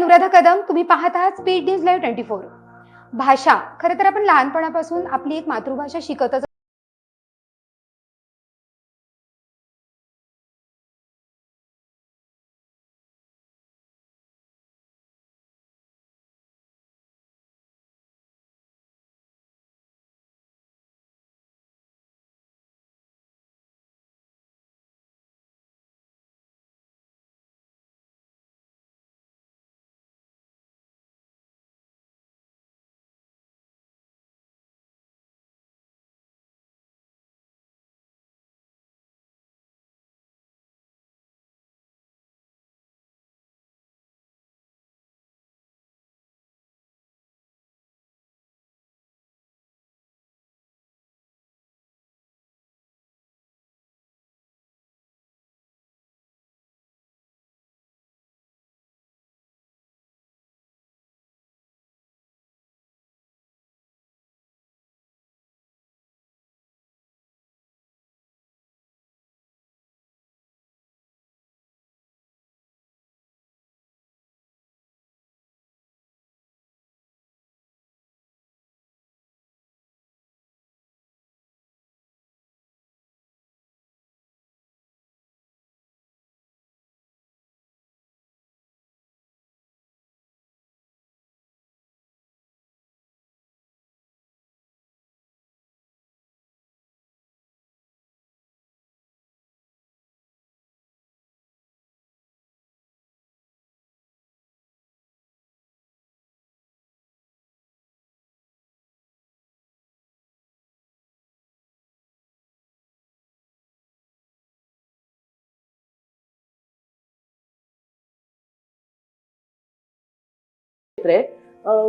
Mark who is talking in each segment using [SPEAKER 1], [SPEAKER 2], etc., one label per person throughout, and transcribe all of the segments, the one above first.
[SPEAKER 1] अनुराधा कदम. तुम्ही पाहत आहात स्पीड न्यूज लाईव्ह 24. भाषा खरं तर आपण लहानपणापासून आपली एक मातृभाषा शिकतच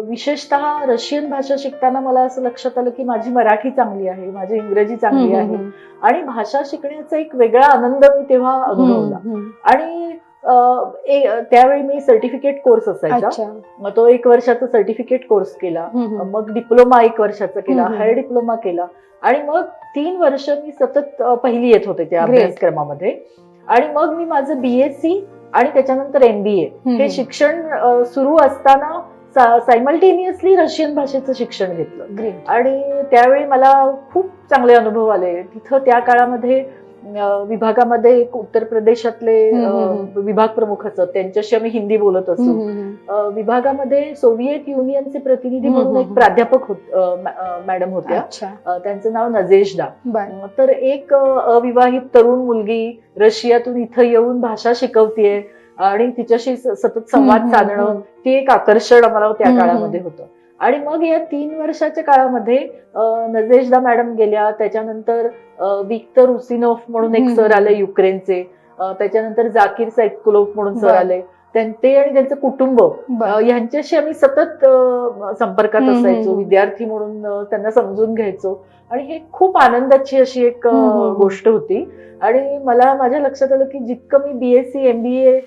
[SPEAKER 2] विशेषतः रशियन भाषा शिकताना मला असं लक्षात आलं की माझी मराठी चांगली आहे, माझी इंग्रजी चांगली आहे आणि भाषा शिकण्याचा एक वेगळा आनंद मी तेव्हा अनुभवला. आणि त्यावेळी मी सर्टिफिकेट कोर्स असायचा, मग तो 1 वर्षाचा सर्टिफिकेट कोर्स केला, मग डिप्लोमा 1 वर्षाचा केला, हायर डिप्लोमा केला आणि मग 3 वर्ष मी सतत पहिली येत होते त्या अभ्यासक्रमामध्ये. आणि मग मी माझं बीएससी आणि त्याच्यानंतर एमबीए हे शिक्षण सुरू असताना सायमल्टेनियसली रशियन भाषेचं शिक्षण घेतलं. आणि त्यावेळी मला खूप चांगले अनुभव आले तिथं. त्या काळामध्ये विभागामध्ये एक उत्तर प्रदेशातले विभाग प्रमुख असत, त्यांच्याशी आम्ही हिंदी बोलत असू. विभागामध्ये सोव्हिएत युनियनचे प्रतिनिधी म्हणून एक प्राध्यापक मॅडम होत्या, त्यांचं नाव नजेशदा. तर एक अविवाहित तरुण मुलगी रशियातून इथं येऊन भाषा शिकवतीये आणि तिच्याशी सतत संवाद साधणं, ती एक आकर्षण आम्हाला त्या काळामध्ये होतं. आणि मग या 3 वर्षाच्या काळामध्ये नजेशदा मॅडम गेल्या, त्याच्यानंतर विक्टर उसिनोफ म्हणून एक सर आले युक्रेनचे, त्याच्यानंतर जाकीर सैफकुलोव्ह म्हणून सर आले, ते आणि त्यांचं कुटुंब यांच्याशी आम्ही सतत संपर्कात असायचो. विद्यार्थी म्हणून त्यांना समजून घ्यायचो आणि हे खूप आनंदाची अशी एक गोष्ट होती. आणि मला माझ्या लक्षात आलं की जितकं मी बीएससी एमबीए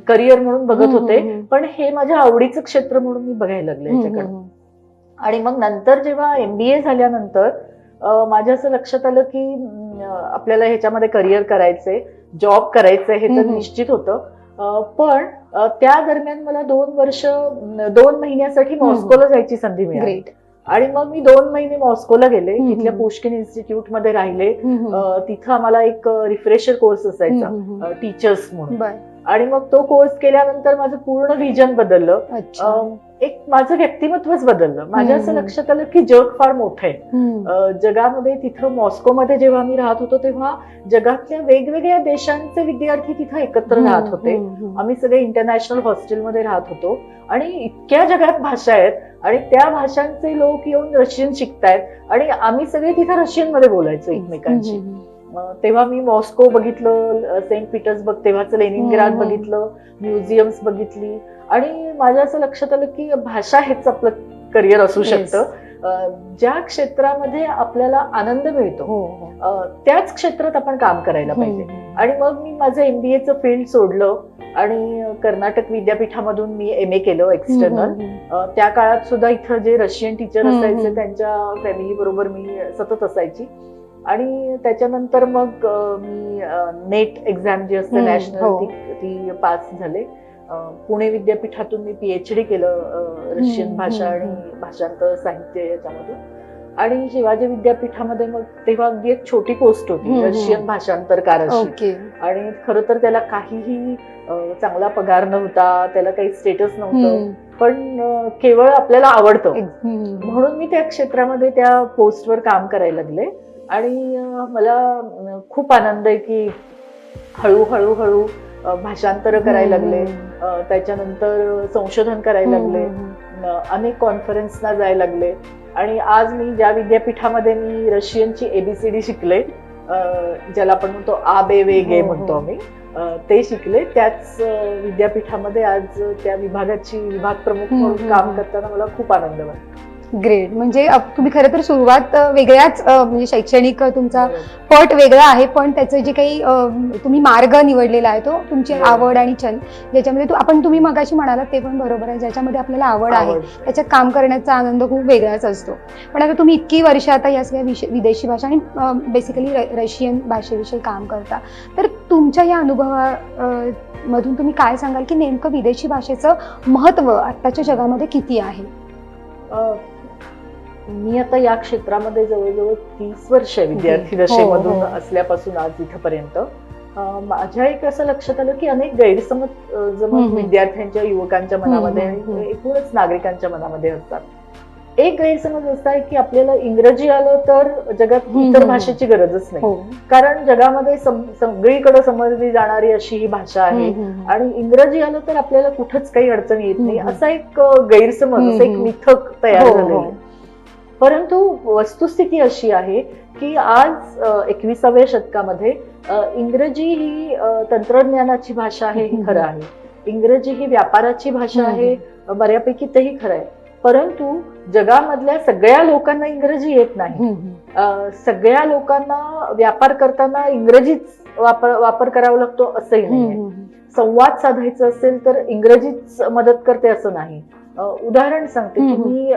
[SPEAKER 2] करिअर म्हणून बघत होते, पण हे माझ्या आवडीचं क्षेत्र म्हणून मी बघायला लागले याच्याकडे. आणि मग नंतर जेव्हा एमबीए झाल्यानंतर माझ्या असं लक्षात आलं की आपल्याला ह्याच्यामध्ये करिअर करायचंय, जॉब करायचंय हे तर निश्चित होतं. पण त्या दरम्यान मला 2 महिन्यासाठी मॉस्कोला जायची संधी मिळाली. आणि मग मी 2 महिने मॉस्कोला गेले, तिथल्या पुष्किन इन्स्टिट्यूट मध्ये राहिले. तिथं आम्हाला एक रिफ्रेशर कोर्स असायचा टीचर्स म्हणून. आणि मग तो कोर्स केल्यानंतर माझं पूर्ण व्हिजन बदललं, एक माझं व्यक्तिमत्वच बदललं. माझ्या असं लक्षात आलं की जग फार मोठं आहे जगामध्ये. तिथं मॉस्कोमध्ये जेव्हा मी राहत होतो तेव्हा जगातल्या वेगवेगळ्या देशांचे विद्यार्थी तिथं एकत्र राहत होते. आम्ही सगळे इंटरनॅशनल हॉस्टेलमध्ये राहत होतो आणि इतक्या जगात भाषा आहेत आणि त्या भाषांचे लोक येऊन रशियन शिकतायत आणि आम्ही सगळे तिथं रशियन मध्ये बोलायचो एकमेकांशी. तेव्हा मी मॉस्को बघितलं, सेंट पीटर्सबर्ग, तेव्हाचं लेनिनग्राड बघितलं, म्युझियम्स बघितली. आणि माझ्या असं लक्षात आलं की भाषा हेच आपलं करिअर असू शकतं. ज्या क्षेत्रामध्ये आपल्याला आनंद मिळतो त्याच क्षेत्रात आपण काम करायला पाहिजे. आणि मग मी माझं एमबीएचं फील्ड सोडलं आणि कर्नाटक विद्यापीठामधून मी एमए केलं एक्सटर्नल. त्या काळात सुद्धा इथं जे रशियन टीचर असायचे त्यांच्या फॅमिली बरोबर मी सतत असायची. आणि त्याच्यानंतर मग मी नेट एक्झाम जी असते नॅशनल ती पास झाले. पुणे विद्यापीठातून मी PhD केलं रशियन भाषा आणि भाषांतर साहित्य याच्यामधून. आणि शिवाजी विद्यापीठामध्ये मग तेव्हा अगदी एक छोटी पोस्ट होती रशियन भाषांतरकार अशी. आणि खरं तर त्याला काहीही चांगला पगार नव्हता, त्याला काही स्टेटस नव्हतं, पण केवळ आपल्याला आवडतं म्हणून मी त्या क्षेत्रामध्ये त्या पोस्टवर काम करायला लागले. आणि मला खूप आनंद आहे की हळूहळू भाषांतर करायला लागले, त्याच्यानंतर संशोधन करायला लागले, अनेक कॉन्फरन्सना जायला लागले. आणि आज मी ज्या विद्यापीठामध्ये मी रशियनची ABCD शिकले, ज्याला आपण म्हणतो आ बे वे गे म्हणतो आम्ही, ते शिकले, त्याच विद्यापीठामध्ये आज त्या विभागाची विभाग प्रमुख म्हणून काम करताना मला खूप आनंद वाटतो.
[SPEAKER 1] ग्रेट. म्हणजे तुम्ही खरं तर सुरुवात वेगळ्याच म्हणजे शैक्षणिक तुमचा पट वेगळा आहे, पण त्याचं जे काही तुम्ही मार्ग निवडलेला आहे तो तुमची आवड आणि छंद, ज्याच्यामध्ये तुम्ही मगाशी म्हणालात ते पण बरोबर आहे, ज्याच्यामध्ये आपल्याला आवड आहे त्याच्यात काम करण्याचा आनंद खूप वेगळाच असतो. पण आता तुम्ही इतकी वर्ष आता या सगळ्या विदेशी भाषा आणि बेसिकली रशियन भाषेविषयी काम करता, तर तुमच्या या अनुभवामधून तुम्ही काय सांगाल की नेमकं विदेशी भाषेचं महत्त्व आत्ताच्या जगामध्ये किती आहे?
[SPEAKER 2] मी आता या क्षेत्रामध्ये जवळजवळ 30 वर्ष विद्यार्थी दशेमधून असल्यापासून आज इथपर्यंत माझ्या एक असं लक्षात आलं की अनेक गैरसमज विद्यार्थ्यांच्या, युवकांच्या मनामध्ये आणि एकूणच नागरिकांच्या मनामध्ये असतात. एक गैरसमज असा आहे की आपल्याला इंग्रजी आलं तर जगात इतर भाषेची गरजच नाही, कारण जगामध्ये सगळीकडे समजली जाणारी अशी ही भाषा आहे आणि इंग्रजी आलं तर आपल्याला कुठंच काही अडचण येत नाही, असा एक गैरसमज, असं एक मिथक तयार झालेलं आहे. परंतु वस्तुस्थिती अशी आहे की आज 21व्या शतकामध्ये इंग्रजी ही तंत्रज्ञानाची भाषा आहे, हे खरं आहे. इंग्रजी ही व्यापाराची भाषा आहे, बऱ्यापैकी तेही खरं आहे. परंतु जगामधल्या सगळ्या लोकांना इंग्रजी येत नाही. सगळ्या लोकांना व्यापार करताना इंग्रजीच वापर करावा लागतो असंही नाही. संवाद साधायचा असेल तर इंग्रजीच मदत करते असं नाही. उदाहरण सांगते, तुम्ही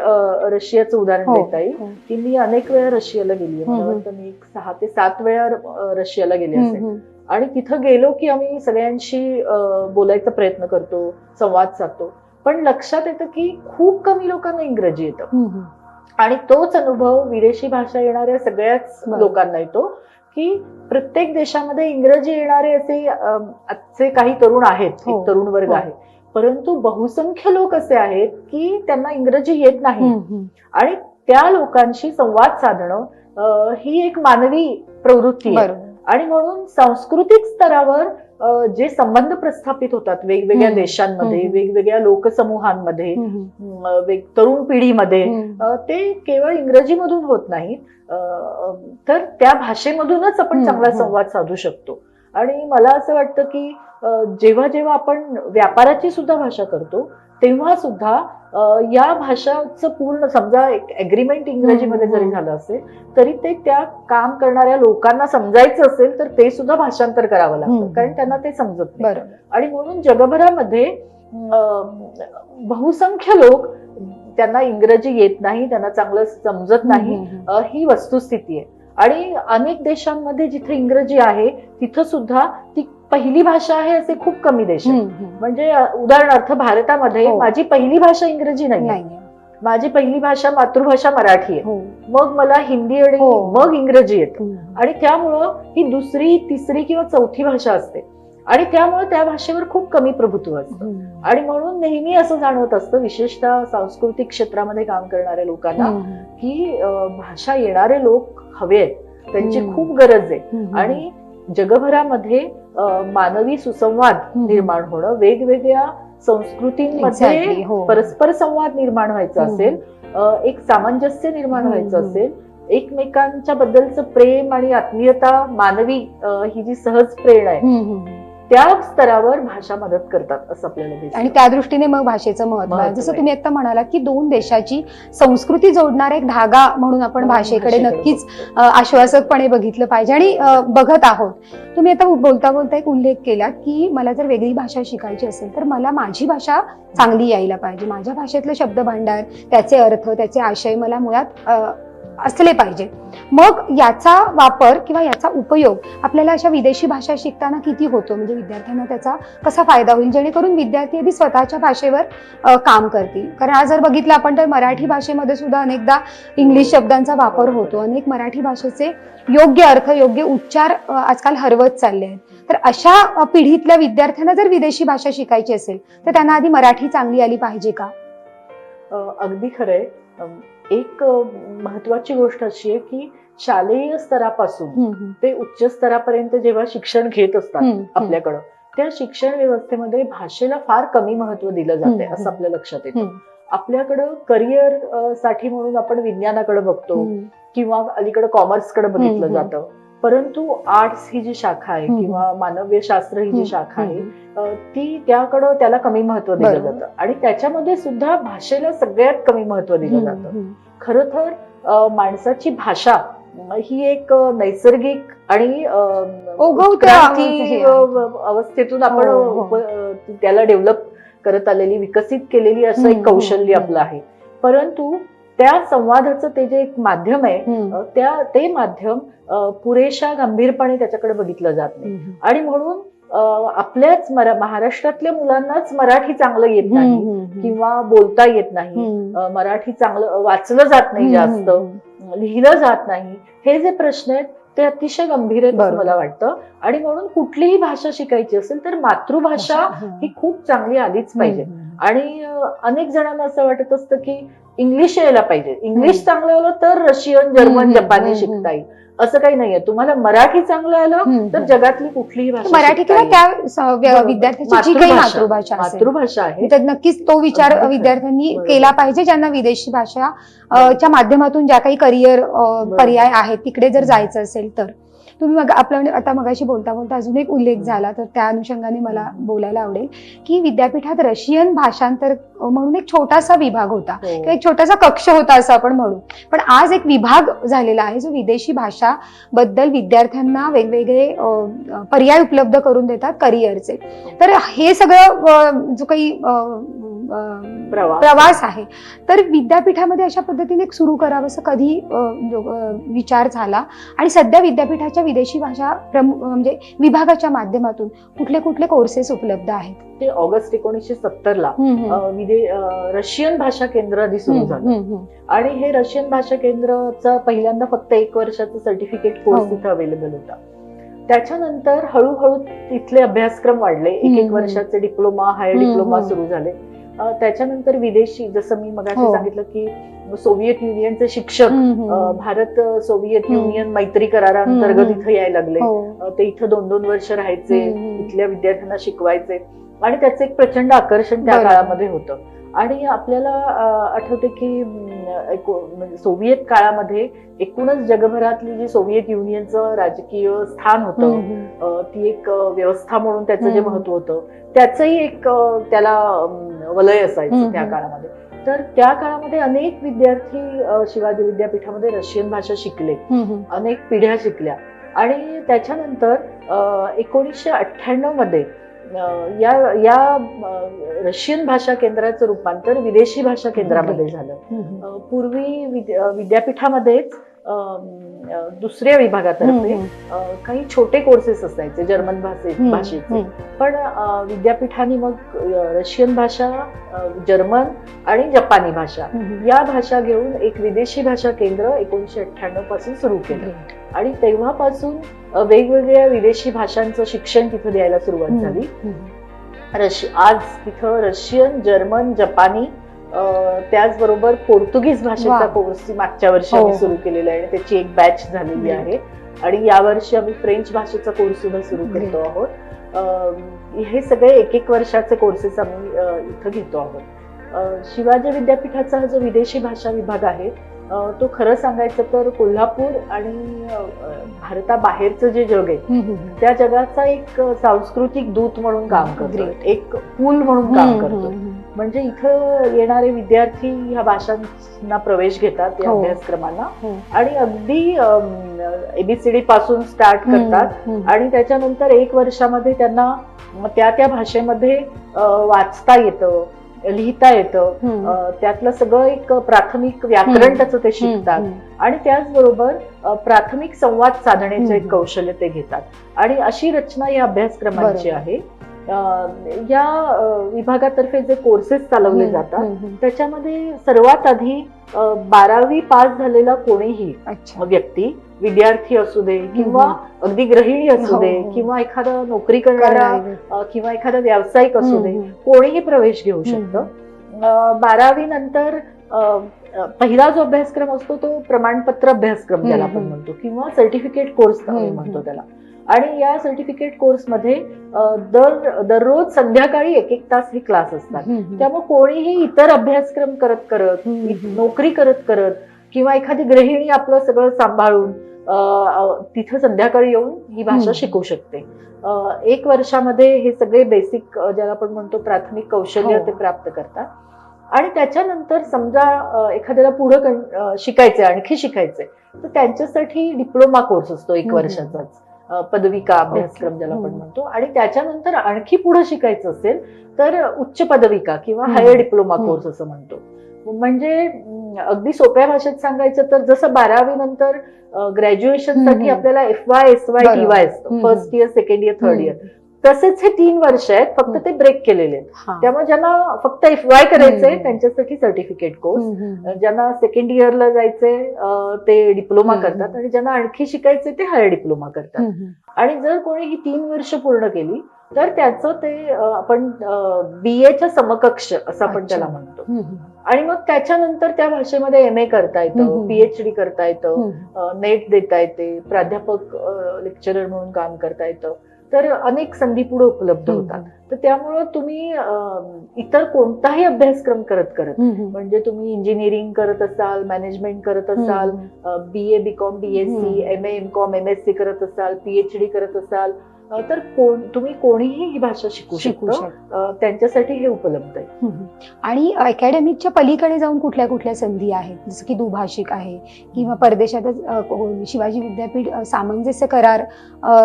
[SPEAKER 2] रशियाचं उदाहरण देता येईल की मी अनेक वेळा रशियाला गेली आहे. मला वाटतं मी 6 ते 7 वेळा रशियाला गेले असेल. आणि तिथं गेलो की आम्ही सगळ्यांशी बोलायचा प्रयत्न करतो, संवाद साधतो, पण लक्षात येतं की खूप कमी लोकांना इंग्रजी येतं. आणि तोच अनुभव विदेशी भाषा येणाऱ्या सगळ्याच लोकांना येतो की प्रत्येक देशामध्ये इंग्रजी येणारे असे काही तरुण आहेत, एक तरुण वर्ग आहे, परंतु बहुसंख्य लोक असे आहेत की त्यांना इंग्रजी येत नाही. आणि त्या लोकांशी संवाद साधणं ही एक मानवी प्रवृत्ती आहे. आणि म्हणून सांस्कृतिक स्तरावर जे संबंध प्रस्थापित होतात वेगवेगळ्या देशांमध्ये, वेगवेगळ्या लोकसमूहांमध्ये, तरुण पिढीमध्ये, ते केवळ इंग्रजीमधून होत नाहीत, तर त्या भाषेमधूनच आपण चांगला संवाद साधू शकतो. आणि मला असं वाटतं की जेव्हा जेव्हा आपण व्यापाराची सुद्धा भाषा करतो तेव्हा सुद्धा या भाषाचं पूर्ण, समजा एक अग्रीमेंट इंग्रजीमध्ये जरी झालं असेल तरी ते त्या काम करणाऱ्या लोकांना समजायचं असेल तर ते सुद्धा भाषांतर करावं लागतं, कारण त्यांना ते समजत नाही. आणि म्हणून जगभरामध्ये बहुसंख्य लोक, त्यांना इंग्रजी येत नाही, त्यांना चांगलं समजत नाही, ही वस्तुस्थिती आहे. आणि अनेक देशांमध्ये जिथे इंग्रजी आहे तिथं सुद्धा ती पहिली भाषा आहे असे खूप कमी देश आहेत. म्हणजे उदाहरणार्थ भारतामध्ये माझी पहिली भाषा इंग्रजी नाही, माझी पहिली भाषा मातृभाषा मराठी आहे, मग मला हिंदी आणि मग इंग्रजी येतं. आणि त्यामुळं ही दुसरी, तिसरी किंवा चौथी भाषा असते आणि त्यामुळे त्या भाषेवर खूप कमी प्रभुत्व असतं. आणि म्हणून नेहमी असं जाणवत असतं, विशेषतः सांस्कृतिक क्षेत्रामध्ये काम करणाऱ्या लोकांना, की भाषा येणारे लोक हवे आहेत, त्यांची खूप गरज आहे. आणि जगभरामध्ये मानवी सुसंवाद निर्माण होणं, वेगवेगळ्या संस्कृतींमध्ये परस्पर संवाद निर्माण व्हायचा असेल, एक सामंजस्य निर्माण व्हायचं असेल, एकमेकांच्या बद्दलचं प्रेम आणि आत्मीयता, मानवी ही जी सहज प्रेरणा आहे, त्या स्तरावर भाषा मदत करतात असं आपल्याला दिसतं.
[SPEAKER 1] आणि त्या दृष्टीने मग भाषेचं महत्व आहे. जसं तुम्ही आता म्हणालात की दोन देशाची संस्कृती जोडणारा एक धागा म्हणून आपण भाषेकडे नक्कीच आश्वासकपणे बघितलं पाहिजे आणि बघत आहोत. तुम्ही आता बोलता बोलता एक उल्लेख केला की मला जर वेगळी भाषा शिकायची असेल तर मला माझी भाषा चांगली यायला पाहिजे, माझ्या भाषेतलं शब्द भांडार, त्याचे अर्थ, त्याचे आशय मला मुळात असले पाहिजे. मग याचा वापर किंवा याचा उपयोग आपल्याला अशा विदेशी भाषा शिकताना किती होतो, म्हणजे विद्यार्थ्यांना त्याचा कसा फायदा होईल जेणेकरून विद्यार्थी आधी स्वतःच्या भाषेवर काम करतील. कारण आज जर बघितलं आपण तर मराठी भाषेमध्ये सुद्धा अनेकदा इंग्लिश शब्दांचा वापर होतो. अनेक मराठी भाषेचे योग्य अर्थ, योग्य उच्चार आजकाल हरवत चालले आहेत. तर अशा पिढीतल्या विद्यार्थ्यांना जर विदेशी भाषा शिकायची असेल तर त्यांना आधी मराठी चांगली आली पाहिजे का?
[SPEAKER 2] अगदी खरंय. एक महत्वाची गोष्ट अशी आहे की शालेय स्तरापासून ते उच्च स्तरापर्यंत जेव्हा शिक्षण घेत असतात आपल्याकडं, त्या शिक्षण व्यवस्थेमध्ये भाषेला फार कमी महत्व दिलं जाते असं आपल्या लक्षात येतं. आपल्याकडं करिअर साठी म्हणून आपण विज्ञानाकडे बघतो किंवा अलीकडे कॉमर्सकडे बघितलं जातं, परंतु आर्ट्स ही जी शाखा आहे किंवा मानवीय शास्त्र ही जी शाखा आहे ती त्याकडं त्याला कमी महत्व दिलं जातं आणि त्याच्यामध्ये सुद्धा भाषेला सगळ्यात कमी महत्व दिलं जातं. खरं तर माणसाची भाषा ही एक नैसर्गिक आणि उत्क्रांती अवस्थेतून आपण त्याला डेव्हलप करत आलेली, विकसित केलेली असं एक कौशल्य आपलं आहे. परंतु त्या संवादाचं ते जे एक माध्यम आहे ते माध्यम पुरेशा गंभीरपणे त्याच्याकडे बघितलं जात नाही आणि म्हणून आपल्याच महाराष्ट्रातल्या मुलांनाच मराठी चांगलं येत नाही किंवा बोलता येत नाही, मराठी चांगलं वाचलं जात नाही, जास्त लिहिलं जात नाही. हे जे प्रश्न आहेत ते अतिशय गंभीर आहेत असं मला वाटतं. आणि म्हणून कुठलीही भाषा शिकायची असेल तर मातृभाषा ही खूप चांगली आलीच पाहिजे. आणि अनेक जणांना असं वाटत असतं की इंग्लिश यायला पाहिजे, इंग्लिश चांगलं आलं तर रशियन, जर्मन, जपानी शिकता येईल, असं काही नाहीये. तुम्हाला मराठी चांगलं आलं तर जगातली कुठलीही भाषा, मराठी किंवा त्या विद्यार्थ्याची जी काही मातृभाषा आहे तर नक्कीच तो विचार विद्यार्थ्यांनी केला पाहिजे, ज्यांना विदेशी भाषा च्या माध्यमातून ज्या काही करिअर पर्याय आहेत तिकडे जर जायचं असेल तर. तुम्ही मग आपलं आता मगाशी बोलता बोलता अजून एक उल्लेख झाला तर त्या अनुषंगाने मला बोलायला आवडेल की विद्यापीठात रशियन भाषांतर म्हणून एक छोटासा विभाग होता किंवा एक छोटासा कक्ष होता असं आपण म्हणू, पण आज एक विभाग झालेला आहे जो विदेशी भाषा बद्दल विद्यार्थ्यांना वेगवेगळे पर्याय उपलब्ध करून देतात करिअरचे. तर हे सगळं जो काही प्रवास आहे तर विद्यापीठामध्ये अशा पद्धतीने सुरू करावं असं कधी विचार झाला आणि सध्या विद्यापीठाच्या विदेशी भाषा म्हणजे विभागाच्या माध्यमातून कुठले कुठले कोर्सेस उपलब्ध आहेत? ते ऑगस्ट 1970 ला रशियन भाषा केंद्र आधी सुरू झालं आणि हे रशियन भाषा केंद्रचा पहिल्यांदा फक्त 1 वर्षाचा सर्टिफिकेट कोर्स तिथे अवेलेबल होता. त्याच्यानंतर हळूहळू तिथले अभ्यासक्रम वाढले, 1 वर्षाचे डिप्लोमा, हायर डिप्लोमा सुरू झाले. त्याच्यानंतर विदेशी, जसं मी मगाशी सांगितलं की सोव्हिएत युनियनचे शिक्षक भारत सोव्हिएत युनियन मैत्री कराराअंतर्गत इथं यायला लागले. ते इथं 2-2 वर्ष राहायचे, इथल्या विद्यार्थ्यांना शिकवायचे आणि त्याचं एक प्रचंड आकर्षण त्या काळामध्ये होतं. आणि आपल्याला आठवते की सोव्हिएत काळामध्ये एकूणच जगभरातली जी सोव्हिएत युनियनचं राजकीय स्थान होतं, ती एक व्यवस्था म्हणून त्याचं जे महत्व होतं त्याचंही एक त्याला वलय असायचं त्या काळामध्ये. तर त्या काळामध्ये अनेक विद्यार्थी शिवाजी विद्यापीठामध्ये रशियन भाषा शिकले, अनेक पिढ्या शिकल्या. आणि त्याच्यानंतर 1998 मध्ये या रशियन भाषा केंद्राचं रूपांतर विदेशी भाषा केंद्रामध्ये झालं. पूर्वी विद्यापीठामध्येच दुसऱ्या विभागातर्फे काही छोटे कोर्सेस असायचे जर्मन भाषेचे, पण विद्यापीठाने मग रशियन भाषा, जर्मन आणि जपानी भाषा या भाषा घेऊन एक विदेशी भाषा केंद्र 1998 पासून सुरू केलं आणि तेव्हापासून वेगवेगळ्या विदेशी भाषांचं शिक्षण तिथं द्यायला सुरुवात झाली. आज तिथं रशियन, जर्मन, जपानी, त्याचबरोबर पोर्तुगीज भाषेचा कोर्स मागच्या वर्षी आम्ही सुरू केलेला आहे, त्याची एक बॅच झालेली आहे. आणि यावर्षी आम्ही फ्रेंच भाषेचा कोर्स सुद्धा सुरू करतो आहोत. हे सगळे 1-1 वर्षाचे कोर्सेस आम्ही इथं घेतो आहोत. शिवाजी विद्यापीठाचा हा जो विदेशी भाषा विभाग आहे तो खरं सांगायचं तर कोल्हापूर आणि भारताबाहेरचं जे जग आहे त्या जगाचा एक सांस्कृतिक दूत म्हणून काम करतो, एक पूल म्हणून काम करतो. म्हणजे इथं येणारे विद्यार्थी ह्या भाषांना प्रवेश घेतात या अभ्यासक्रमांना आणि अगदी ABCD पासून स्टार्ट करतात आणि त्याच्यानंतर 1 वर्षामध्ये त्यांना त्या भाषेमध्ये वाचता येतं, लिहिता येतं, त्यातलं सगळं एक प्राथमिक व्याकरण त्याचं ते शिकतात आणि त्याचबरोबर प्राथमिक संवाद साधण्याचं एक कौशल्य ते घेतात. आणि अशी रचना या अभ्यासक्रमांची आहे. या विभागातर्फे जे कोर्सेस चालवले जातात त्याच्यामध्ये सर्वात आधी 12वी पास झालेला कोणीही व्यक्ती, विद्यार्थी असू दे किंवा अगदी गृहिणी असू दे किंवा एखादा नोकरी करणारा किंवा एखादा व्यावसायिक असू दे, कोणीही प्रवेश घेऊ शकतं. 12वी नंतर पहिला जो अभ्यासक्रम असतो तो प्रमाणपत्र अभ्यासक्रम ज्याला आपण म्हणतो किंवा सर्टिफिकेट कोर्स म्हणतो त्याला. आणि या सर्टिफिकेट कोर्समध्ये दररोज संध्याकाळी 1-1 तास हे क्लास असतात. त्यामुळे कोणीही इतर अभ्यासक्रम करत करत, नोकरी करत करत किंवा एखादी गृहिणी आपलं सगळं सांभाळून तिथं संध्याकाळी येऊन ही भाषा शिकू शकते. 1 वर्षामध्ये हे सगळे बेसिक ज्याला आपण म्हणतो प्राथमिक कौशल्य ते प्राप्त करतात. आणि त्याच्यानंतर समजा एखाद्याला पुढे शिकायचंय, आणखी शिकायचंय, तर त्यांच्यासाठी डिप्लोमा कोर्स असतो 1 वर्षाचाच, पदविका अभ्यासक्रम ज्याला आपण म्हणतो. आणि त्याच्यानंतर आणखी पुढे शिकायचं असेल तर उच्च पदविका किंवा हायर डिप्लोमा कोर्स असं म्हणतो. म्हणजे अगदी सोप्या भाषेत सांगायचं तर जसं 12वी नंतर ग्रॅज्युएशनसाठी आपल्याला FY, SY, TY असतं, first year, second year, third year, तसेच हे 3 वर्ष आहेत, फक्त ते ब्रेक केलेले आहेत. त्यामुळे ज्यांना फक्त FY करायचंय त्यांच्यासाठी सर्टिफिकेट कोर्स, ज्यांना सेकंड इयरला जायचंय ते डिप्लोमा करतात आणि ज्यांना आणखी शिकायचंय ते हायर डिप्लोमा करतात. आणि जर कोणी ही 3 वर्ष पूर्ण केली तर त्याचं ते आपण BA समकक्ष असं आपण त्याला म्हणतो. आणि मग त्याच्यानंतर त्या भाषेमध्ये MA करता येतं, PhD करता येतं, नेट देता येते, प्राध्यापक लेक्चरर म्हणून काम करता येतं. तर अनेक संधी पुढे उपलब्ध होतात. तर त्यामुळं तुम्ही इतर कोणताही अभ्यासक्रम करत करत, म्हणजे तुम्ही इंजिनिअरिंग करत असाल, मॅनेजमेंट करत असाल, BA, BCom, BSc, MA, MCom, MSc करत असाल, PhD करत असाल, तर तुम्ही कोणीही ही भाषा शिकू शकता. त्यांच्यासाठी हे उपलब्ध आहे.
[SPEAKER 1] आणि अकॅडमिकच्या पलीकडे जाऊन कुठल्या कुठल्या संधी आहेत, जसं की दुभाषिक आहे किंवा परदेशातच शिवाजी विद्यापीठ सामंजस्य करार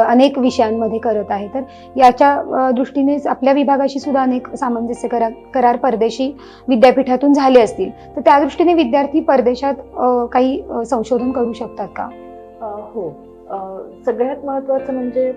[SPEAKER 1] अनेक विषयांमध्ये करत आहे, तर याच्या दृष्टीने आपल्या विभागाशी सुद्धा अनेक सामंजस्य करार परदेशी विद्यापीठातून झाले असतील, तर त्या दृष्टीने विद्यार्थी परदेशात काही संशोधन करू शकतात का?
[SPEAKER 2] हो, सगळ्यात महत्वाचं म्हणजे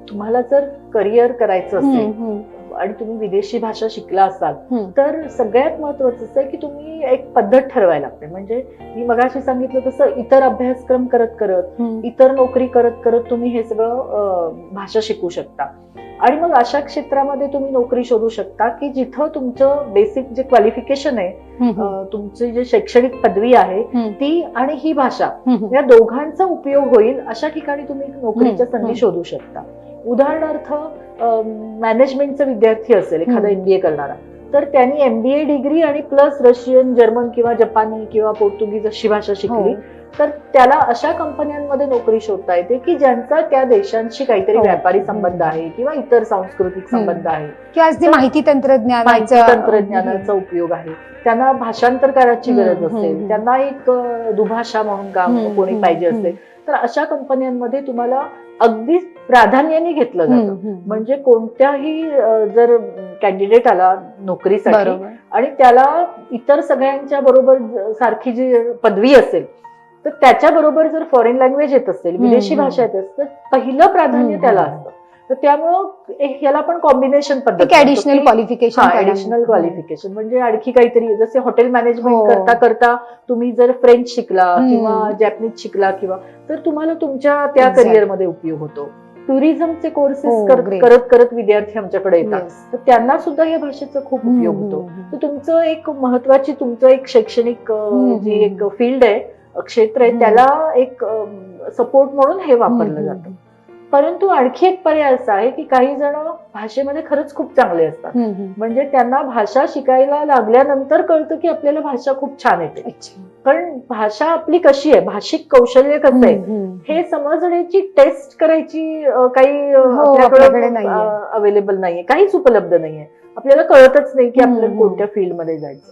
[SPEAKER 2] तुम्हाला जर करिअर करायचं असेल आणि तुम्ही विदेशी भाषा शिकला असाल तर सगळ्यात महत्वाचं आहे की तुम्ही एक पद्धत ठरवायला लागते. म्हणजे मी मगाशी सांगितलं तसं इतर अभ्यासक्रम करत करत, इतर नोकरी करत करत तुम्ही हे सगळं भाषा शिकू शकता. आणि मग अशा क्षेत्रामध्ये तुम्ही नोकरी शोधू शकता की जिथं तुमचं बेसिक जे क्वालिफिकेशन आहे, तुमची जे शैक्षणिक पदवी आहे ती आणि ही भाषा, या दोघांचा उपयोग होईल अशा ठिकाणी तुम्ही नोकरीच्या संधी शोधू शकता. उदाहरणार्थ मॅनेजमेंटचा विद्यार्थी असेल एखादा MBA करणारा, तर त्यांनी MBA डिग्री आणि प्लस रशियन, जर्मन किंवा जपानी किंवा पोर्तुगीज अशी भाषा शिकली तर त्याला अशा कंपन्यांमध्ये नोकरी शोधता येते की ज्यांचा त्या देशांशी काहीतरी व्यापारी संबंध आहे किंवा इतर सांस्कृतिक संबंध आहे
[SPEAKER 1] किंवा माहिती
[SPEAKER 2] तंत्रज्ञानाचा उपयोग आहे. त्यांना भाषांतरकाराची गरज असेल, त्यांना एक दुभाषा म्हणून काम कोणी पाहिजे असेल, तर अशा कंपन्यांमध्ये तुम्हाला अगदी प्राधान्याने घेतलं जातं. म्हणजे कोणत्याही जर कॅन्डिडेट आला नोकरीसाठी आणि त्याला इतर सगळ्यांच्या बरोबर सारखी जी पदवी असेल तर त्याच्याबरोबर जर फॉरेन लँग्वेज येत असेल, विदेशी भाषा येत असेल, तर पहिलं प्राधान्य त्याला असतं. तर त्यामुळं याला पण कॉम्बिनेशन पद्धत,
[SPEAKER 1] ऍडिशनल
[SPEAKER 2] क्वालिफिकेशन म्हणजे आणखी काहीतरी, जसे हॉटेल मॅनेजमेंट करता करता तुम्ही जर फ्रेंच शिकला किंवा जॅपनीज शिकला किंवा, तर तुम्हाला तुमच्या त्या करिअरमध्ये उपयोग होतो. टुरिझमचे कोर्सेस करत करत विद्यार्थी आमच्याकडे येतात, तर त्यांना सुद्धा या भाषेचा खूप उपयोग होतो. तर तुमचं एक महत्वाची, तुमचं एक शैक्षणिक जी एक फील्ड आहे, क्षेत्र आहे, त्याला एक सपोर्ट म्हणून हे वापरलं जातं. परंतु आणखी एक पर्याय असा आहे की काही जण भाषेमध्ये खरंच खूप चांगले असतात. म्हणजे त्यांना भाषा शिकायला लागल्यानंतर कळतं की आपल्याला भाषा खूप छान येते. कारण भाषा आपली कशी आहे, भाषिक कौशल्य कसं आहे हे समजण्याची टेस्ट करायची काही आपल्याकडे अवेलेबल नाहीये, काहीच उपलब्ध नाहीये. आपल्याला कळतच नाही की आपल्याला कोणत्या फील्डमध्ये जायचं.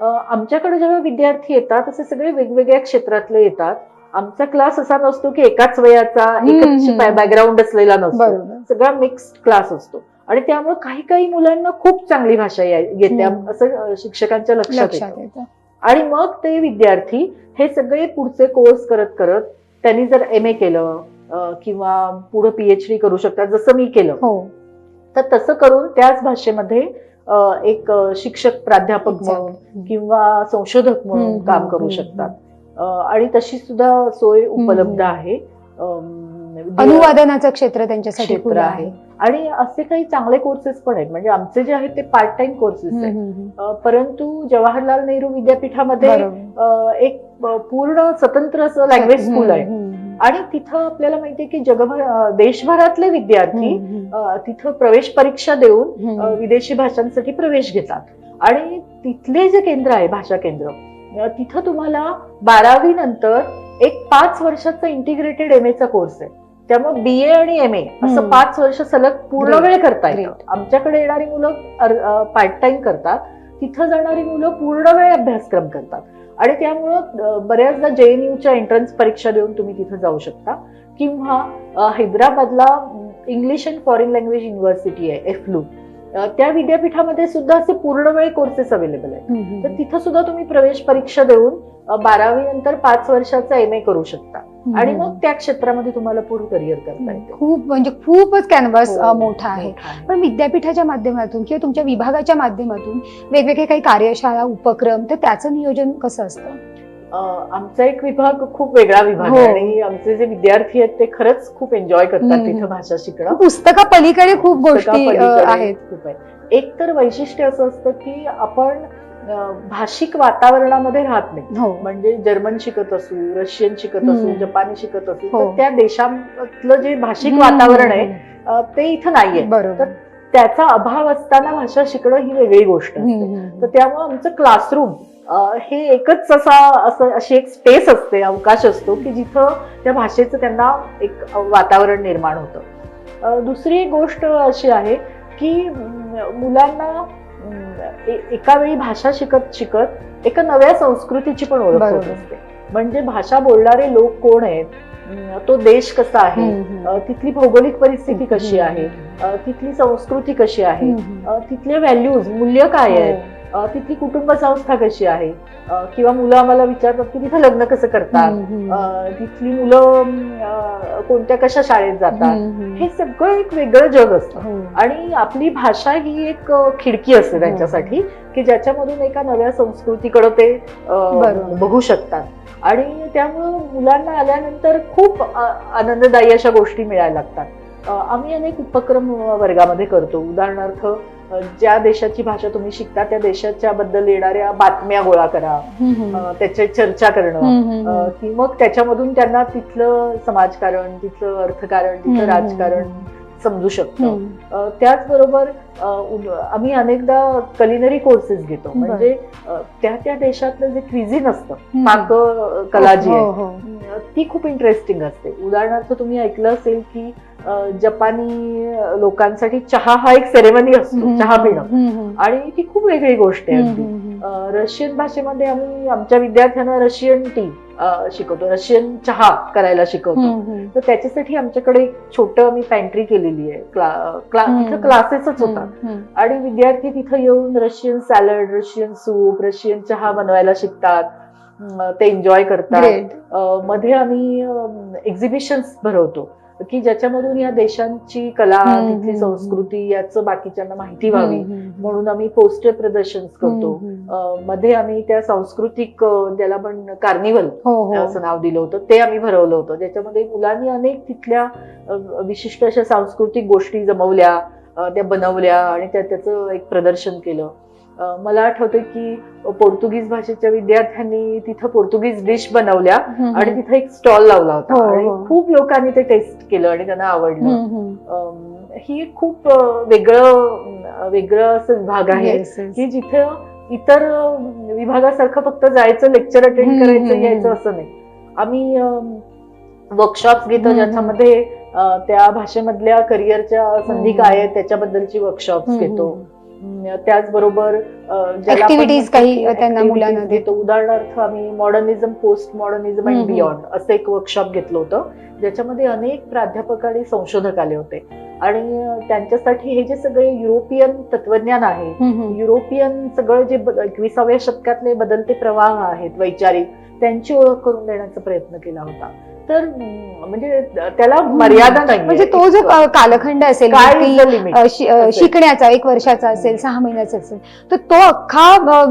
[SPEAKER 2] आमच्याकडे जेव्हा विद्यार्थी येतात असे सगळे वेगवेगळ्या क्षेत्रातले येतात. आमचा क्लास असा नसतो की एकाच वयाचा, एकच बॅकग्राऊंड असलेला नसतो, सगळा मिक्स्ड क्लास असतो. आणि त्यामुळे काही काही मुलांना खूप चांगली भाषा येते असं शिक्षकांच्या लक्षात येतं. आणि मग ते विद्यार्थी हे सगळे पुढचे कोर्स करत करत त्यांनी जर MA केलं किंवा पुढे PhD करू शकतात, जसं मी केलं. तर तसं करून त्याच भाषेमध्ये एक शिक्षक प्राध्यापक म्हणून किंवा संशोधक म्हणून काम करू शकतात. आणि तशी सुद्धा सोय उपलब्ध आहे.
[SPEAKER 1] अनुवादनाचं क्षेत्र त्यांच्यासाठी खुलं आहे.
[SPEAKER 2] आणि असे काही चांगले कोर्सेस पण आहेत. म्हणजे आमचे जे आहेत ते पार्ट टाइम कोर्सेस आहेत, परंतु जवाहरलाल नेहरू विद्यापीठामध्ये एक पूर्ण स्वतंत्र असं लँग्वेज स्कूल आहे. आणि तिथं आपल्याला माहितीये की देशभरातले विद्यार्थी तिथं प्रवेश परीक्षा देऊन विदेशी भाषांसाठी प्रवेश घेतात. आणि तिथले जे केंद्र आहे, भाषा केंद्र, तिथं तुम्हाला 12वी नंतर एक 5 वर्षाचा इंटिग्रेटेड MA कोर्स आहे. त्यामुळे BA आणि MA असं 5 वर्ष सलग पूर्ण वेळ करता येतं. आमच्याकडे येणारी मुलं पार्ट टाइम करतात, तिथं जाणारी मुलं पूर्ण वेळ अभ्यासक्रम करतात. आणि त्यामुळं बऱ्याचदा JNUच्या एंट्रन्स परीक्षा देऊन तुम्ही तिथं जाऊ शकता. किंवा हैदराबादला English and foreign language university आहे, EFLU, त्या विद्यापीठामध्ये सुद्धा असे पूर्ण वेळ कोर्सेस अवेलेबल आहेत. तर तिथं सुद्धा तुम्ही प्रवेश परीक्षा देऊन 12वी नंतर 5 वर्षाचा MA करू शकता. आणि मग त्या क्षेत्रामध्ये तुम्हाला पूर्ण करिअर करता येते.
[SPEAKER 1] खूपच कॅनव्हास मोठा आहे. पण विद्यापीठाच्या माध्यमातून किंवा तुमच्या विभागाच्या माध्यमातून वेगवेगळे काही कार्यशाळा, उपक्रम, तर त्याचं नियोजन कसं असतं?
[SPEAKER 2] आमचा एक विभाग खूप वेगळा विभाग आहे आणि आमचे जे विद्यार्थी आहेत ते खरंच खूप एन्जॉय करतात तिथं भाषा शिकणं.
[SPEAKER 1] पुस्तका पलीकडे खूप गोष्टी आहेत.
[SPEAKER 2] खूप आहे. एक तर वैशिष्ट्य असं असतं की आपण भाषिक वातावरणामध्ये राहत नाही. म्हणजे जर्मन शिकत असू, रशियन शिकत असू, जपानी शिकत असू, तर त्या देशातलं जे भाषिक वातावरण आहे ते इथं नाहीये. तर त्याचा अभाव असताना भाषा शिकणं ही वेगळी गोष्ट असते. तर त्यामुळे आमचं क्लासरूम हे एकच अशी एक स्पेस असते, अवकाश असतो की जिथं त्या भाषेचं त्यांना एक वातावरण निर्माण होतं. दुसरी एक गोष्ट अशी आहे की मुलांना एका वेळी भाषा शिकत शिकत एका नव्या संस्कृतीची पण ओळख होत असते. म्हणजे भाषा बोलणारे लोक कोण आहेत, तो देश कसा आहे, तिथली भौगोलिक परिस्थिती कशी आहे, तिथली संस्कृती कशी आहे, तिथले व्हॅल्यूज, मूल्य काय आहेत, तिथली कुटुंब संस्था कशी आहे, किंवा मुलं आम्हाला विचारतात की तिथं लग्न कसं करतात, तिथली मुलं कोणत्या कशा शाळेत जातात. हे सगळं एक वेगळं जग असतं. आणि आपली भाषा ही एक खिडकी असते त्यांच्यासाठी की ज्याच्यामधून एका नव्या संस्कृतीकडे ते बघू शकतात. आणि त्यामुळं मुलांना आल्यानंतर खूप आनंददायी अशा गोष्टी मिळायला लागतात. आम्ही अनेक उपक्रम वर्गामध्ये करतो. उदाहरणार्थ, ज्या देशाची भाषा तुम्ही शिकता त्या देशाच्या बद्दल येणाऱ्या बातम्या गोळा करा, त्याची चर्चा करणं, की मग त्याच्यामधून त्यांना तिथलं समाजकारण, तिथलं अर्थकारण, तिथलं राजकारण समजू शकतो. त्याचबरोबर आम्ही अनेकदा कलिनरी कोर्सेस घेतो. म्हणजे त्या देशातलं जे क्विझिन असतं, पाककला जी आहे ती खूप इंटरेस्टिंग असते. उदाहरणार्थ, तुम्ही ऐकलं असेल की जपानी लोकांसाठी चहा हा एक सेरेमनी असतो, चहा पिणं, आणि ती खूप वेगळी गोष्ट आहे. रशियन भाषेमध्ये आम्ही आमच्या विद्यार्थ्यांना रशियन टी शिकवतो, रशियन चहा करायला शिकवतो. तर त्याच्यासाठी आमच्याकडे एक छोटं आम्ही पॅन्ट्री केलेली आहे. तिथं क्लासेसच होतात आणि विद्यार्थी तिथं येऊन Russian salad, Russian soup, Russian चहा बनवायला शिकतात. ते एन्जॉय करतात. मध्ये आम्ही एक्झिबिशन्स भरवतो की ज्याच्यामधून या देशांची कला, तिथली संस्कृती याचं बाकीच्यांना माहिती व्हावी म्हणून आम्ही पोस्टर प्रदर्शन करतो. मध्ये आम्ही त्या सांस्कृतिक, ज्याला पण कार्निवल असं नाव दिलं होतं, ते आम्ही भरवलं होतं, ज्याच्यामध्ये मुलांनी अनेक तिथल्या विशिष्ट अशा सांस्कृतिक गोष्टी जमवल्या, त्या बनवल्या आणि त्याचं एक प्रदर्शन केलं. मला आठवतं की पोर्तुगीज भाषेच्या विद्यार्थ्यांनी तिथं पोर्तुगीज डिश बनवल्या आणि तिथं एक स्टॉल लावला होता आणि खूप लोकांनी ते टेस्ट केलं आणि त्यांना आवडलं. ही खूप वेगळं असं विभाग आहे की जिथे इतर विभागासारखं फक्त जायचं, लेक्चर अटेंड करायचं, यायचं असं नाही. आम्ही वर्कशॉप्स घेतो ज्याच्यामध्ये त्या भाषेमधल्या करिअरच्या संधी काय आहेत त्याच्याबद्दलची वर्कशॉप्स घेतो. त्याचबरोबर ज्याला आपण
[SPEAKER 1] Activities काही त्यांना
[SPEAKER 2] activities
[SPEAKER 1] मुलांना
[SPEAKER 2] देतो. उदाहरणार्थ आम्ही मॉडर्निझम, पोस्ट मॉडर्निझम अँड बियॉन्ड असं एक वर्कशॉप घेतलं होतं, ज्याच्यामध्ये अनेक प्राध्यापक आणि संशोधक आले होते. आणि त्यांच्यासाठी हे जे सगळे युरोपियन तत्वज्ञान आहे, युरोपियन सगळं जे 21व्या शतकातले बदलते प्रवाह आहेत वैचारिक, त्यांची ओळख करून देण्याचा प्रयत्न केला होता. तर म्हणजे त्याला मर्यादा नाही,
[SPEAKER 1] म्हणजे तो जो कालखंड असेल
[SPEAKER 2] काय
[SPEAKER 1] की
[SPEAKER 2] लिमिट
[SPEAKER 1] शिकण्याचा 1 वर्षाचा असेल, 6 महिन्याचा असेल, तर तो अख्खा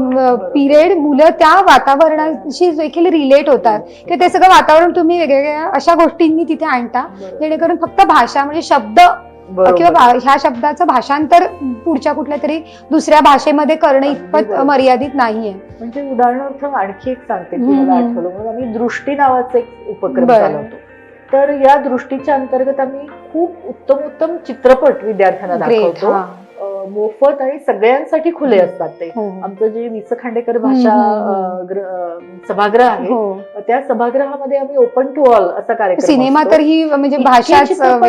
[SPEAKER 1] पिरियड मुलं त्या वातावरणाशी देखील रिलेट होतात की ते सगळं वातावरण तुम्ही वेगवेगळ्या अशा गोष्टींनी तिथे आणता, जेणेकरून फक्त भाषा म्हणजे शब्द किंवा ह्या शब्दाचं भाषांतर पुढच्या कुठल्या तरी दुसऱ्या भाषेमध्ये करणं इतपत मर्यादित नाहीये.
[SPEAKER 2] म्हणजे उदाहरणार्थ आणखी एक सांगते की मला आठवलं म्हणून, आम्ही दृष्टी नावाचा एक उपक्रम चालवतो. तर या दृष्टीच्या अंतर्गत आम्ही खूप उत्तम चित्रपट विद्यार्थ्यांना दाखवतो, मोफत आणि सगळ्यांसाठी खुले असतात ते. आमचं जे वि. स. खांडेकर भाषा सभागृह आहे, त्या सभागृहामध्ये आम्ही ओपन टू ऑल असा कार्यक्रम,
[SPEAKER 1] सिनेमा तर ही म्हणजे भाषा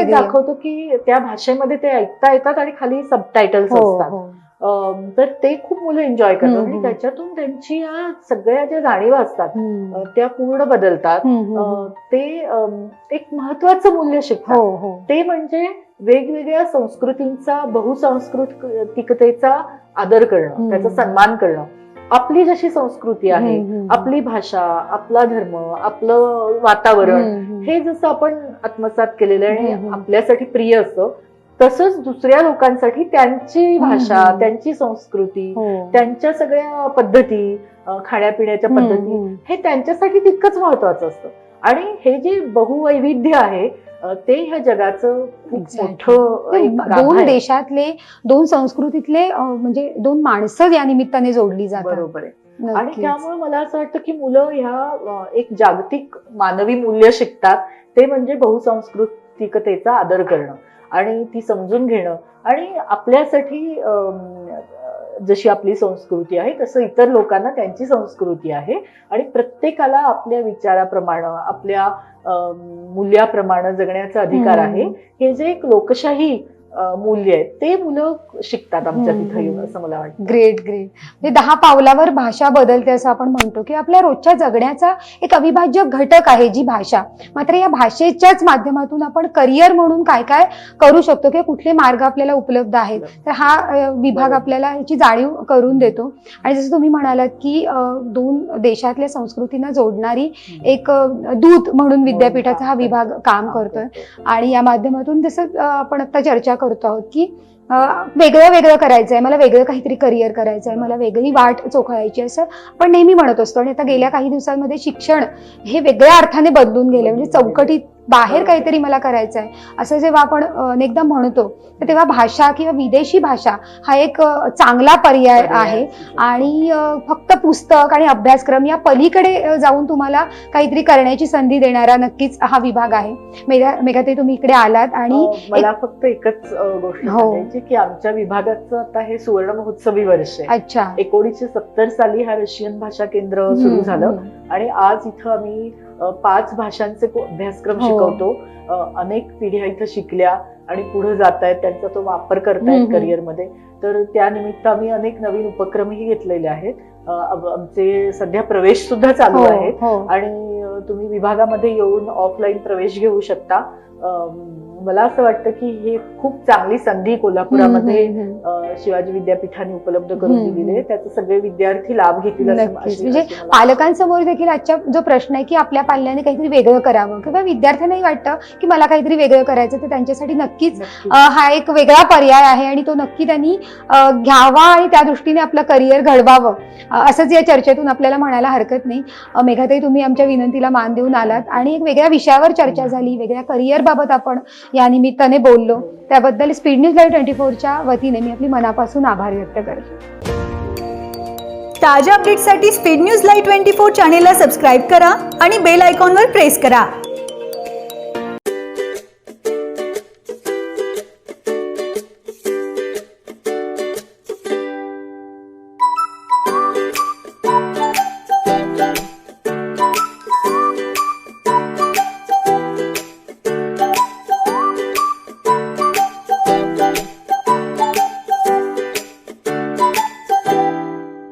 [SPEAKER 2] दाखवतो की त्या भाषेमध्ये ते ऐकता येतात आणि खाली सबटायटल्स असतात. तर ते खूप मुलं एन्जॉय करतात आणि त्याच्यातून त्यांची या सगळ्या ज्या जाणीवा असतात त्या पूर्ण बदलतात. ते एक महत्वाचं मूल्य शिकतात, ते म्हणजे वेगवेगळ्या संस्कृतींचा, बहुसांस्कृतिकतेचा आदर करणं, त्याचा सन्मान करणं. आपली जशी संस्कृती आहे, आपली भाषा, आपला धर्म, आपलं वातावरण, हे जसं आपण आत्मसात केलेलं आहे आणि आपल्यासाठी प्रिय असतं, तसंच दुसऱ्या लोकांसाठी त्यांची भाषा, त्यांची संस्कृती, त्यांच्या सगळ्या पद्धती, खाण्यापिण्याच्या पद्धती, हे त्यांच्यासाठी तितकंच महत्वाचं असतं. आणि हे जे बहुवैविध्य आहे ते ह्या जगाचं खूप मोठं,
[SPEAKER 1] 2 देशातले, 2 संस्कृतीतले म्हणजे 2 माणसं या निमित्ताने जोडली जातात.
[SPEAKER 2] बरोबर आहे. आणि त्यामुळे मला असं वाटतं की मुलं ह्या एक जागतिक मानवी मूल्य शिकतात, ते म्हणजे बहुसांस्कृतिकतेचा आदर करणं आणि ती समजून घेणं, आणि आपल्यासाठी जशी आपली संस्कृती आहे तसं इतर लोकांना त्यांची संस्कृती आहे, आणि प्रत्येकाला आपल्या विचाराप्रमाणे, आपल्या मूल्याप्रमाणे जगण्याचा अधिकार आहे. हे जे एक लोकशाही मूल्य आहे ते मुलं शिकतात आमच्या तिथं येऊन, असं मला वाटतं.
[SPEAKER 1] ग्रेट. म्हणजे 10 पावलावर भाषा बदलते असं आपण म्हणतो की आपल्या रोजच्या जगण्याचा एक अविभाज्य घटक आहे जी भाषा. मात्र या भाषेच्याच माध्यमातून आपण करिअर म्हणून काय काय करू शकतो किंवा कुठले मार्ग आपल्याला उपलब्ध आहेत, तर हा विभाग आपल्याला याची जाणीव करून देतो. आणि जसं तुम्ही म्हणालात की 2 देशातल्या संस्कृतींना जोडणारी एक दूत म्हणून विद्यापीठाचा हा विभाग काम करतोय. आणि या माध्यमातून जसं आपण आता चर्चा करतो आहोत की वेगळं करायचंय, मला वेगळं काहीतरी करिअर करायचंय, मला वेगळी वाट चोखायची, असं आपण नेहमी म्हणत असतो. आणि आता गेल्या काही दिवसांमध्ये शिक्षण हे वेगळ्या अर्थाने बदलून गेले, म्हणजे चौकटीत बाहेर काहीतरी मला करायचं आहे असं जेव्हा आपण अनेकदा म्हणतो, तर तेव्हा भाषा किंवा विदेशी भाषा हा एक चांगला पर्याय आहे. आणि फक्त पुस्तक आणि अभ्यासक्रम या पलीकडे जाऊन तुम्हाला काहीतरी करण्याची संधी देणारा नक्कीच हा विभाग आहे. मेघाताई, तुम्ही इकडे आलात आणि
[SPEAKER 2] मला फक्त एकच गोष्ट सांगायची की आमच्या विभागाचं आता हे सुवर्ण महोत्सवी वर्ष आहे.
[SPEAKER 1] अच्छा.
[SPEAKER 2] 1970 साली हा रशियन भाषा केंद्र सुरू झालं आणि आज इथं आम्ही 5 भाषांचे अभ्यासक्रम शिकवतो. अनेक पिढ्या इथं शिकल्या आणि पुढे जात आहेत, त्यांचा तो वापर करतायत करिअरमध्ये. तर त्यानिमित्त आम्ही अनेक नवीन उपक्रमही घेतलेले आहेत. आमचे सध्या प्रवेश सुद्धा चालू आहेत आणि तुम्ही विभागामध्ये येऊन ऑफलाईन प्रवेश घेऊ शकता. मला असं वाटतं की हे खूप चांगली संधी कोल्हापुरामध्ये शिवाजी विद्यापीठाने उपलब्ध करून दिलेली आहे. त्याचे सगळे विद्यार्थी लाभ घेतील.
[SPEAKER 1] म्हणजे पालकांसमोर देखील आजच्या जो प्रश्न आहे की आपल्या पाल्याने काहीतरी वेगळं करावं किंवा विद्यार्थ्यांनाही वाटतं की मला काहीतरी वेगळं करायचं, तर त्यांच्यासाठी नक्कीच हा एक वेगळा पर्याय आहे आणि तो नक्की त्यांनी घ्यावा आणि त्या दृष्टीने आपलं करिअर घडवावं असंच या चर्चेतून आपल्याला म्हणायला हरकत नाही. मेघाताई, तुम्ही आमच्या विनंतीला मान देऊन आलात आणि एक वेगळ्या विषयावर चर्चा झाली, वेगळ्या करिअर बाबत आपण या निमित्ताने बोललो, त्याबद्दल स्पीड न्यूज लाईव्ह 24च्या वतीने मी आपली मनापासून आभार व्यक्त करते.
[SPEAKER 3] ताज्या अपडेट्ससाठी स्पीड न्यूज लाईव्ह 24 चॅनेलला सबस्क्राईब करा आणि बेल आयकॉनवर प्रेस करा.